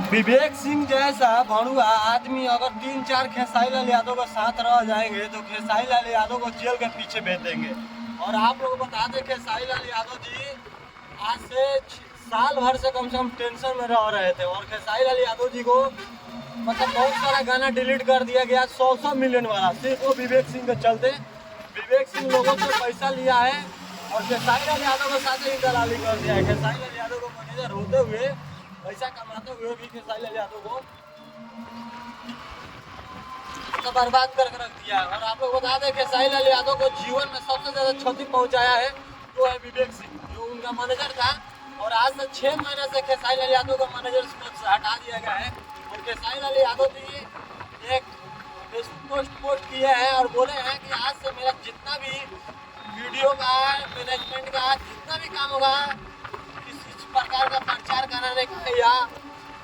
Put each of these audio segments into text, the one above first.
विवेक सिंह जैसा भड़ुआ आदमी अगर 3-4 खेसारी लाल यादव के साथ रह जाएंगे तो खेसारी लाल यादव को जेल के पीछे भेज देंगे। और आप लोग बता दें खेसारी लाल यादव जी आज से साल भर से कम टेंशन में रह रहे थे और खेसारी लाल यादव जी को मतलब बहुत सारा गाना डिलीट कर दिया गया 100 मिलियन वाला, सिर्फ वो विवेक सिंह के चलते। विवेक सिंह लोगों से पैसा लिया है और खेसारी लाल यादव के साथ ही दलाली कर दिया है। खेसारी लाल यादव को मैनेजर होते हुए, पैसा कमाते हुए भी खेसारी लाल यादव को तो बर्बाद करके रख दिया है। और आप लोग बता दें खेसारी लाल यादव को जीवन में सबसे ज्यादा क्षति पहुंचाया है वो है विवेक सिंह, जो उनका मैनेजर था। और आज से 6 महीने से खेसारी लाल यादव को मैनेजर पद से हटा दिया गया है। और खेसारी लाल यादव जी एक फेसबुक पोस्ट किए हैं और बोले हैं कि आज से मेरा जितना भी वीडियो का, मैनेजमेंट का जितना भी काम होगा, किसी प्रकार का प्रचार कराने का या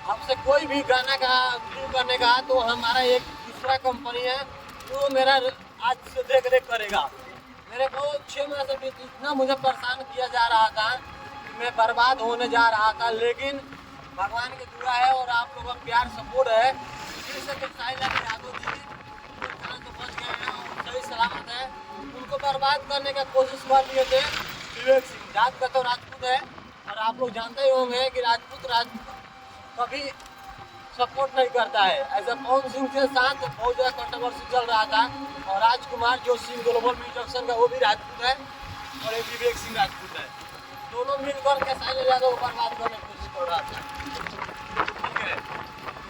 हमसे कोई भी गाना का शुरू करने का, तो हमारा एक दूसरा कंपनी है वो मेरा आज से देख रेख करेगा। मेरे को 6 महीने से इतना मुझे परेशान किया जा रहा था कि मैं बर्बाद होने जा रहा था, लेकिन भगवान की दुआ है और आप लोगों का प्यार सपोर्ट है, जिससे खेसारी लाल यादव जी तो बच गए हैं और सही सलामत है। उनको बर्बाद करने का कोशिश कर लिए थे विवेक सिंह। जात का तो राजपूत है और आप लोग जानते ही होंगे कि राजपूत कभी सपोर्ट नहीं करता है। ऐसा पवन सिंह के साथ बहुत ज़्यादा कंट्रोवर्सी चल रहा था और राजकुमार जो सिंह ग्लोबल म्यूजिशियन का वो भी राजपूत है और एक विवेक सिंह राजपूत है। दोनों मिलकर खेसारी लाल यादव को बर्बाद करने की कोशिश कर रहा था। ठीक है,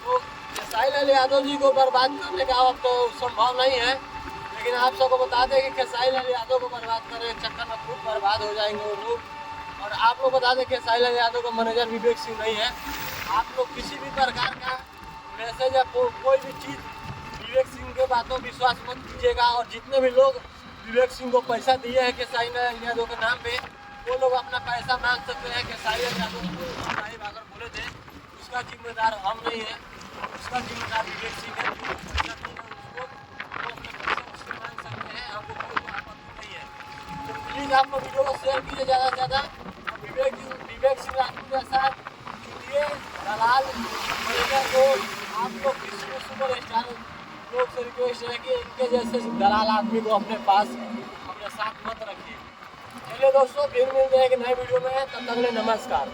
तो खेसारी लाल यादव जी को बर्बाद करने का अब तो संभव नहीं है, लेकिन आप सबको बता दें कि खेसारी लाल यादव को बर्बाद करने के चक्कर में खुद बर्बाद हो जाएंगे वो लोग। और आप लोग बता दें खेसारी लाल यादव का मैनेजर विवेक सिंह नहीं है। आप लोग किसी भी प्रकार का मैसेज या कोई भी चीज़ विवेक सिंह के बातों विश्वास मत कीजिएगा। और जितने भी लोग विवेक सिंह को पैसा दिए हैं खेसारी लाल यादव के नाम पे, वो लोग अपना पैसा मांग सकते हैं। खेसारी लाल यादव को साहिब अगर बोले थे उसका जिम्मेदार हम नहीं है, उसका जिम्मेदार विवेक सिंह है। जो पैसा नहीं है उसको वो अपने पैसे उससे मांग सकते हैं, हमको कोई आपत्ति नहीं है। तो प्लीज़ आप लोग वीडियो को शेयर कीजिए ज़्यादा से ज़्यादा। विवेक सिंह राजपूत के साथ चुनिए दलाल मैनेजर को। आप लोग किसी भी सुपर स्टार लोग से रिक्वेस्ट है कि इनके जैसे दलाल आदमी को अपने पास अपने साथ मत रखिए। चलिए दोस्तों, फिर मिलते हैं एक नए वीडियो में, तब तक के लिए नमस्कार।